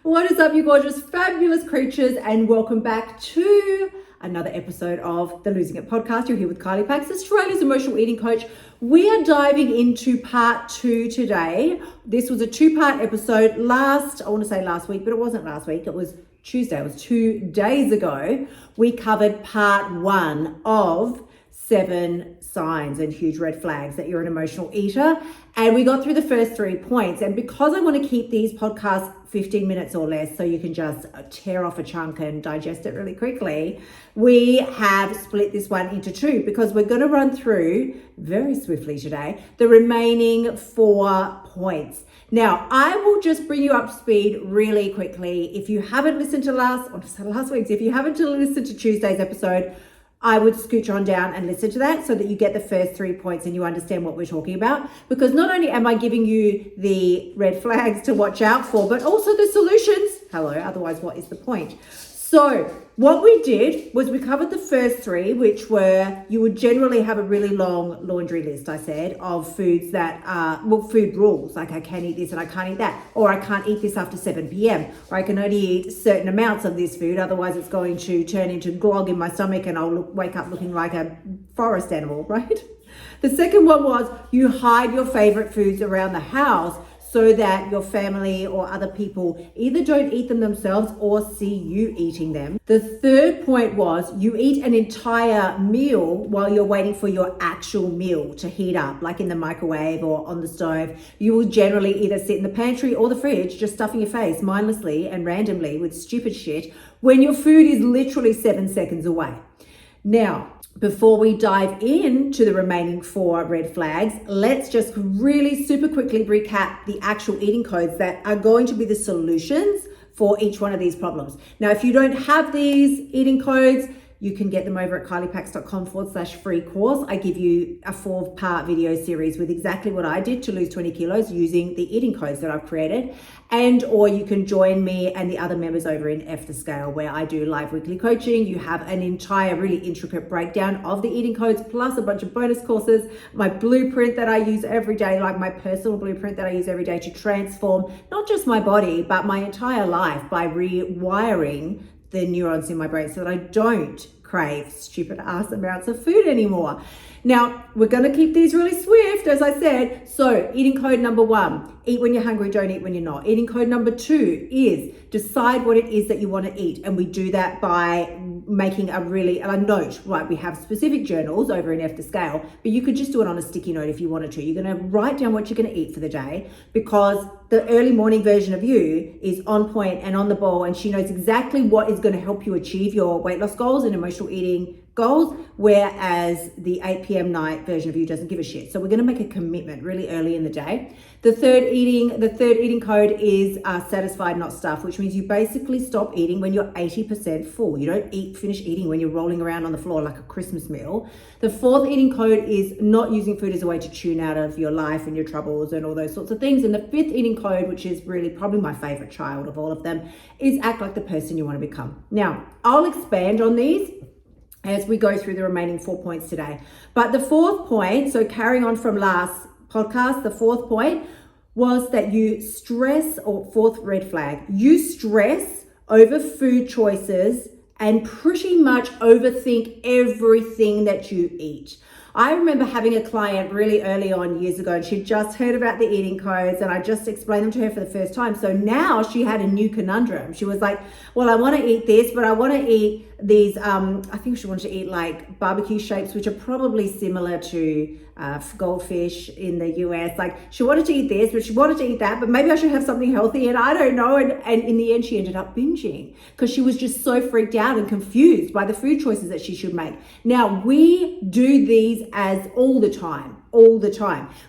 What is up, you gorgeous, fabulous creatures, and welcome back to another episode of the Losing It podcast. You're here with Kylie Pax, Australia's emotional eating coach. We are diving into part 2 today. This was a 2-part episode last week, but it wasn't last week. It was Tuesday. It was 2 days ago. We covered part 1 of 7 signs and huge red flags that you're an emotional eater. And we got through the first 3 points. And because I want to keep these podcasts 15 minutes or less so you can just tear off a chunk and digest it really quickly, we have split this one into 2 because we're going to run through very swiftly today the remaining 4 points. Now, I will just bring you up to speed really quickly. If you haven't listened to last week's, if you haven't listened to Tuesday's episode, I would scooch on down and listen to that so that you get the first 3 points and you understand what we're talking about. Because not only am I giving you the red flags to watch out for, but also the solutions. Hello, otherwise what is the point? So what we did was we covered the first 3, which were you would generally have a really long laundry list, I said, of foods that are, food rules, like I can eat this and I can't eat that, or I can't eat this after 7 p.m, or I can only eat certain amounts of this food, otherwise it's going to turn into glog in my stomach and I'll wake up looking like a forest animal, right? The second one was you hide your favorite foods around the house so that your family or other people either don't eat them themselves or see you eating them. The third point was you eat an entire meal while you're waiting for your actual meal to heat up, like in the microwave or on the stove. You will generally either sit in the pantry or the fridge, just stuffing your face mindlessly and randomly with stupid shit when your food is literally 7 seconds away. Now, before we dive into the remaining 4 red flags, let's just really super quickly recap the actual eating codes that are going to be the solutions for each one of these problems. Now, if you don't have these eating codes, you can get them over at kyliepax.com/free course. I give you a 4-part video series with exactly what I did to lose 20 kilos using the eating codes that I've created. Or you can join me and the other members over in F the Scale, where I do live weekly coaching. You have an entire really intricate breakdown of the eating codes, plus a bunch of bonus courses, my blueprint that I use every day, like my personal blueprint that I use every day to transform not just my body, but my entire life by rewiring the neurons in my brain so that I don't crave stupid ass amounts of food anymore. Now, we're going to keep these really swift, as I said. So eating code number 1, eat when you're hungry, don't eat when you're not. Eating code number 2 is decide what it is that you want to eat. And we do that by making a note, right? We have specific journals over in F the Scale, but you could just do it on a sticky note if you wanted to. You're going to write down what you're going to eat for the day, because the early morning version of you is on point and on the ball, and she knows exactly what is going to help you achieve your weight loss goals and emotional eating goals, whereas the 8 p.m. night version of you doesn't give a shit. So we're going to make a commitment really early in the day. The third eating code is satisfied, not stuffed, which means you basically stop eating when you're 80% full. You don't finish eating when you're rolling around on the floor like a Christmas meal. The 4th eating code is not using food as a way to tune out of your life and your troubles and all those sorts of things. And the 5th eating code, which is really probably my favorite child of all of them, is act like the person you want to become. Now, I'll expand on these as we go through the remaining 4 points today. But the 4th point, so carrying on from last podcast, the 4th point was that you stress, or 4th red flag, you stress over food choices and pretty much overthink everything that you eat. I remember having a client really early on years ago, and she'd just heard about the eating codes, and I just explained them to her for the first time. So now she had a new conundrum. She was like, well, I want to eat this, but I want to eat these, I think she wanted to eat like barbecue shapes, which are probably similar to goldfish in the US. Like she wanted to eat this, but she wanted to eat that, but maybe I should have something healthy, and I don't know. And in the end, she ended up binging because she was just so freaked out and confused by the food choices that she should make. Now, we do these as all the time.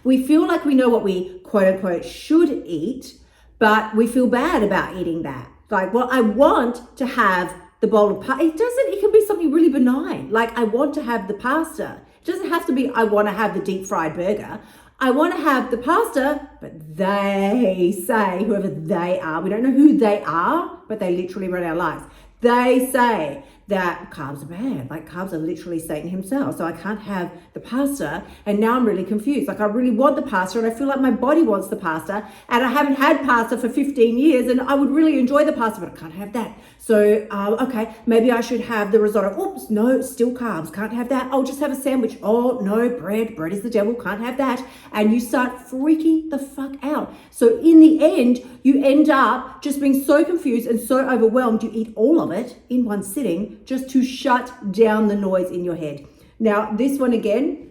We feel like we know what we quote unquote should eat, but we feel bad about eating that. Like, well, I want to have the bowl of pasta. It can be something really benign. Like I want to have the pasta. It doesn't have to be, I want to have the deep fried burger. I want to have the pasta, but they say, whoever they are, we don't know who they are, but they literally run our lives. They say that carbs are bad. Like carbs are literally Satan himself. So I can't have the pasta. And now I'm really confused. Like I really want the pasta and I feel like my body wants the pasta and I haven't had pasta for 15 years and I would really enjoy the pasta, but I can't have that. So, okay, maybe I should have the risotto. Oops, no, still carbs. Can't have that. I'll just have a sandwich. Oh, no, bread. Bread is the devil. Can't have that. And you start freaking the fuck out. So in the end, you end up just being so confused and so overwhelmed, you eat all of it in one sitting just to shut down the noise in your head. Now, this one again,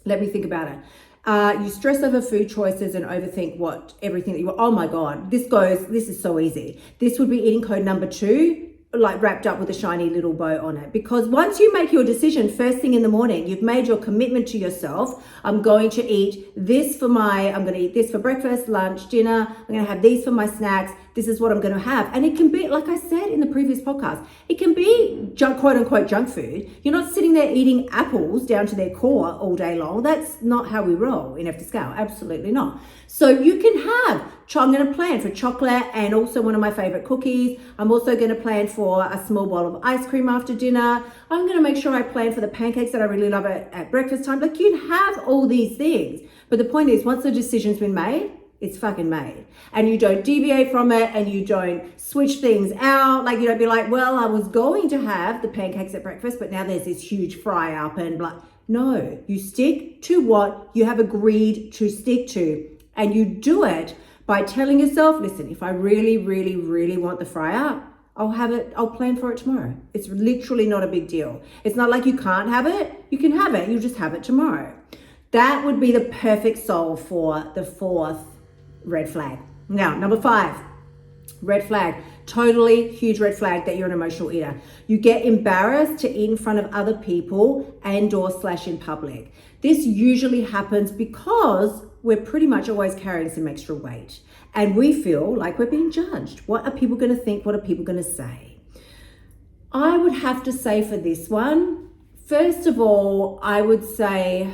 let me think about it. You stress over food choices and overthink everything that you want. Oh my God, this is so easy. This would be eating code number 2, like wrapped up with a shiny little bow on it. Because once you make your decision first thing in the morning, you've made your commitment to yourself. I'm going to eat I'm going to eat this for breakfast, lunch, dinner. I'm going to have these for my snacks. This is what I'm going to have. And it can be, like I said in the previous podcast, it can be quote unquote junk food. You're not sitting there eating apples down to their core all day long. That's not how we roll in F to Scale. Absolutely not. So you can have, I'm going to plan for chocolate and also one of my favorite cookies. I'm also going to plan for a small bowl of ice cream after dinner. I'm going to make sure I plan for the pancakes that I really love at breakfast time. Like you have all these things. But the point is, once the decision's been made, it's fucking made. And you don't deviate from it and you don't switch things out. Like you don't be like, well, I was going to have the pancakes at breakfast, but now there's this huge fry up and blah. No, you stick to what you have agreed to stick to. And you do it by telling yourself, listen, if I really, really, really want the fry up, I'll plan for it tomorrow. It's literally not a big deal. It's not like you can't have it. You can have it. You'll just have it tomorrow. That would be the perfect solve for the 4th red flag. Now, number 5, red flag. Totally huge red flag that you're an emotional eater. You get embarrassed to eat in front of other people and/or / in public. This usually happens because we're pretty much always carrying some extra weight and we feel like we're being judged. What are people going to think? What are people going to say? I would have to say for this one, first of all, I would say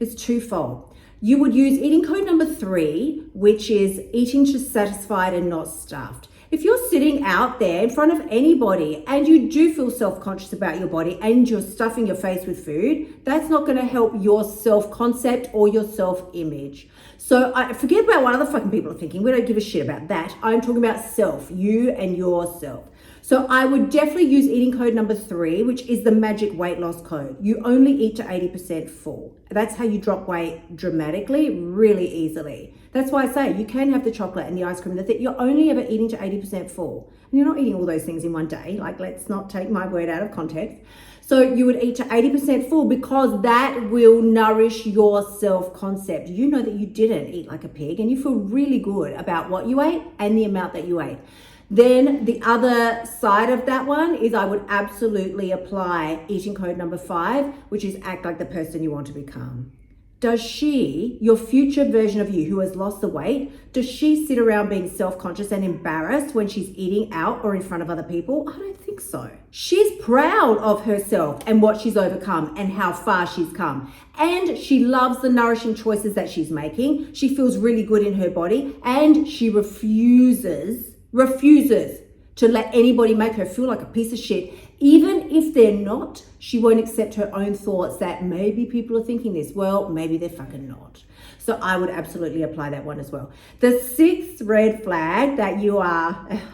it's twofold. You would use eating code number 3, which is eating to satisfied and not stuffed. If you're sitting out there in front of anybody and you do feel self-conscious about your body and you're stuffing your face with food, that's not going to help your self-concept or your self-image. So forget about what other fucking people are thinking. We don't give a shit about that. I'm talking about self, you and yourself. So I would definitely use eating code number 3, which is the magic weight loss code. You only eat to 80% full. That's how you drop weight dramatically, really easily. That's why I say you can have the chocolate and the ice cream, that you're only ever eating to 80% full. And you're not eating all those things in one day. Like, let's not take my word out of context. So you would eat to 80% full because that will nourish your self-concept. You know that you didn't eat like a pig and you feel really good about what you ate and the amount that you ate. Then the other side of that one is I would absolutely apply eating code number 5, which is act like the person you want to become. Does she, your future version of you who has lost the weight, does she sit around being self-conscious and embarrassed when she's eating out or in front of other people? I don't think so. She's proud of herself and what she's overcome and how far she's come. And she loves the nourishing choices that she's making. She feels really good in her body and she refuses to let anybody make her feel like a piece of shit. Even if they're not, she won't accept her own thoughts that maybe people are thinking this. Well, maybe they're fucking not. So I would absolutely apply that one as well. The 6th red flag that you are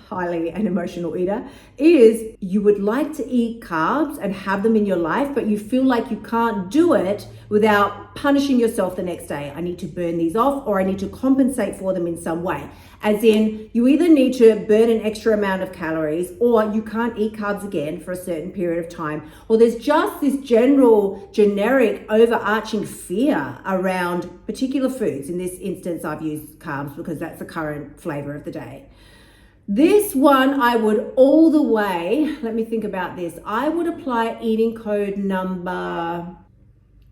highly an emotional eater is you would like to eat carbs and have them in your life, but you feel like you can't do it without punishing yourself the next day. I need to burn these off or I need to compensate for them in some way. As in, you either need to burn an extra amount of calories or you can't eat carbs again for a certain period of time. Or there's just this generic, overarching fear around particular foods. In this instance, I've used carbs because that's the current flavor of the day. This one, I would all the way, let me think about this. I would apply eating code number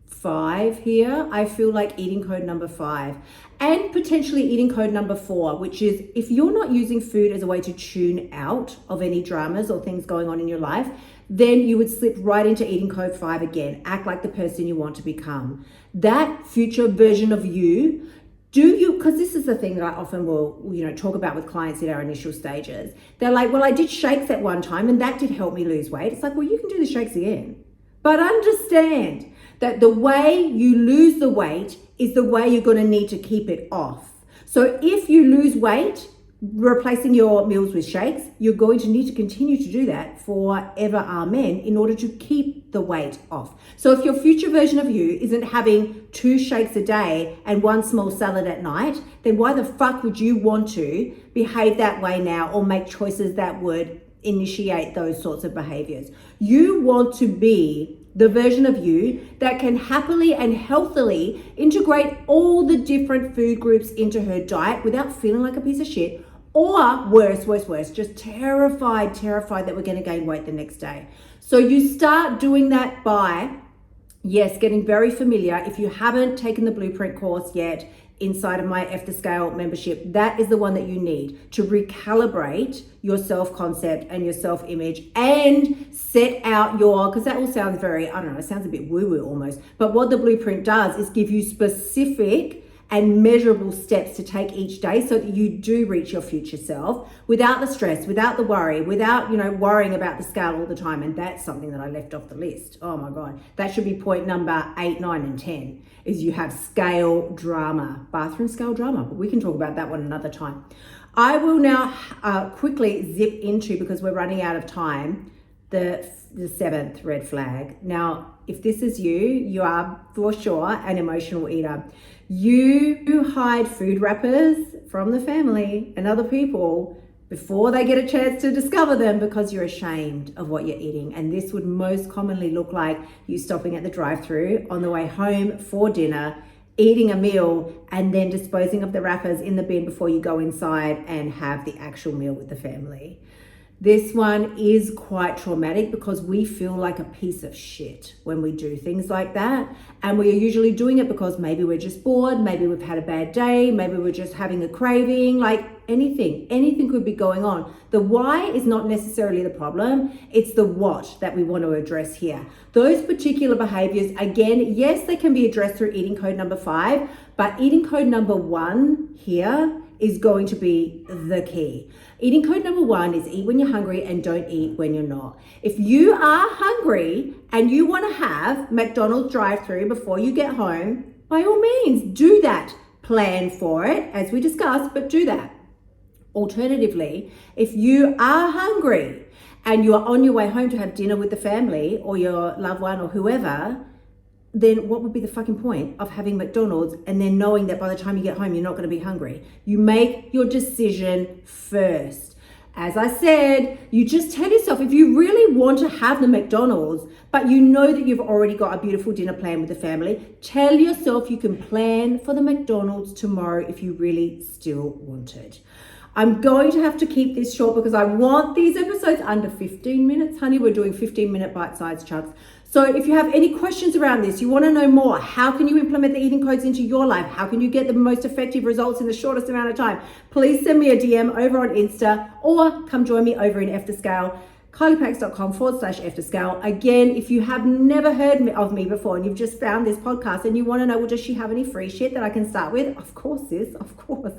5 here. I feel like eating code number 5 and potentially eating code number 4, which is if you're not using food as a way to tune out of any dramas or things going on in your life, then you would slip right into eating code 5 again. Act like the person you want to become. That future version of you, because this is the thing that I often will, talk about with clients in our initial stages. They're like, well, I did shakes at one time and that did help me lose weight. It's like, well, you can do the shakes again. But understand that the way you lose the weight is the way you're going to need to keep it off. So if you lose weight, replacing your meals with shakes, you're going to need to continue to do that forever, amen, in order to keep the weight off. So if your future version of you isn't having 2 shakes a day and 1 small salad at night, then why the fuck would you want to behave that way now or make choices that would initiate those sorts of behaviors? You want to be the version of you that can happily and healthily integrate all the different food groups into her diet without feeling like a piece of shit, or worse, just terrified that we're going to gain weight the next day. So you start doing that by, yes, getting very familiar. If you haven't taken the blueprint course yet, inside of my F to Scale membership, that is the one that you need to recalibrate your self-concept and your self-image and set out because that all sounds very, it sounds a bit woo-woo almost. But what the blueprint does is give you specific and measurable steps to take each day so that you do reach your future self without the stress, without the worry, without, worrying about the scale all the time. And that's something that I left off the list. Oh my God. That should be point number 8, 9, and 10 is you have scale drama, bathroom scale drama, but we can talk about that one another time. I will now quickly zip into, because we're running out of time, the 7th red flag. Now, if this is you are for sure an emotional eater. You hide food wrappers from the family and other people before they get a chance to discover them because you're ashamed of what you're eating. And this would most commonly look like you stopping at the drive-thru on the way home for dinner, eating a meal, and then disposing of the wrappers in the bin before you go inside and have the actual meal with the family. This one is quite traumatic because we feel like a piece of shit when we do things like that. And we are usually doing it because maybe we're just bored, maybe we've had a bad day, maybe we're just having a craving, like anything could be going on. The why is not necessarily the problem, it's the what that we want to address here. Those particular behaviors, again, yes, they can be addressed through eating code number 5, but eating code number 1 here is going to be the key. Eating code number 1 is eat when you're hungry and don't eat when you're not. If you are hungry and you want to have McDonald's drive-thru before you get home, by all means, do that. Plan for it, as we discussed, but do that. Alternatively, if you are hungry and you are on your way home to have dinner with the family or your loved one or whoever, then what would be the fucking point of having McDonald's and then knowing that by the time you get home, you're not going to be hungry? You make your decision first. As I said, you just tell yourself, if you really want to have the McDonald's, but you know that you've already got a beautiful dinner plan with the family, tell yourself you can plan for the McDonald's tomorrow if you really still want it. I'm going to have to keep this short because I want these episodes under 15 minutes, honey. We're doing 15-minute bite-sized chunks. So if you have any questions around this, you want to know more, how can you implement the eating codes into your life? How can you get the most effective results in the shortest amount of time? Please send me a DM over on Insta or come join me over in F to Scale, KyliePax.com/F2Scale. Again, if you have never heard of me before and you've just found this podcast and you want to know, well, does she have any free shit that I can start with? Of course, sis, of course.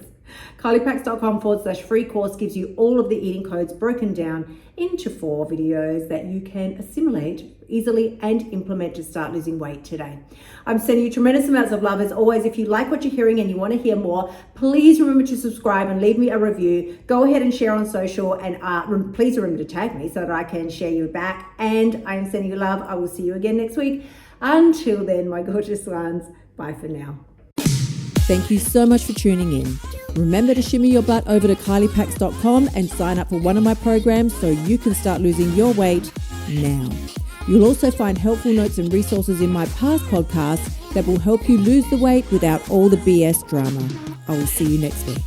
KyliePax.com/free course gives you all of the eating codes broken down into 4 videos that you can assimilate easily and implement to start losing weight today. I'm sending you tremendous amounts of love. As always, if you like what you're hearing and you want to hear more, please remember to subscribe and leave me a review. Go ahead and share on social, and please remember to tag me so that I can share you back. And I am sending you love. I will see you again next week. Until then, my gorgeous ones, bye for now. Thank you so much for tuning in. Remember to shimmy your butt over to KyliePax.com and sign up for one of my programs so you can start losing your weight now. You'll also find helpful notes and resources in my past podcasts that will help you lose the weight without all the BS drama. I will see you next week.